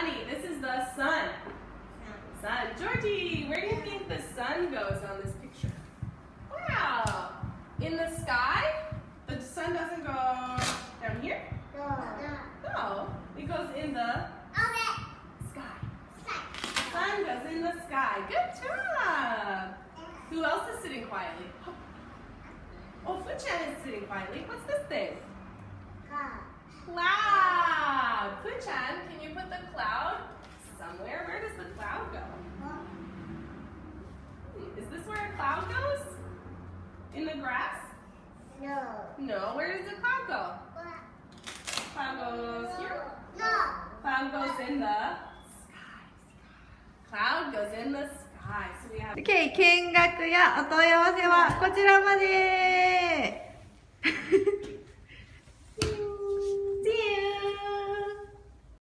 Sunny. This is the sun. Sun. Georgie, where do you think the sun goes on this picture? Wow. In the sky? The sun doesn't go down here? No. It goes in the sky. Sun goes in the sky. Good job. Who else is sitting quietly? Oh, Fu-chan is sitting quietly. What's this thing? Cloud. Fu-chan, can you put the cloud somewhere? Where does the cloud go? Is this where a cloud goes? In the grass? No. No. Where does the cloud go? Cloud goes here? No. Cloud goes in the sky. Cloud goes in the sky. So we have... OK、見学やお問い合わせはこちらまで。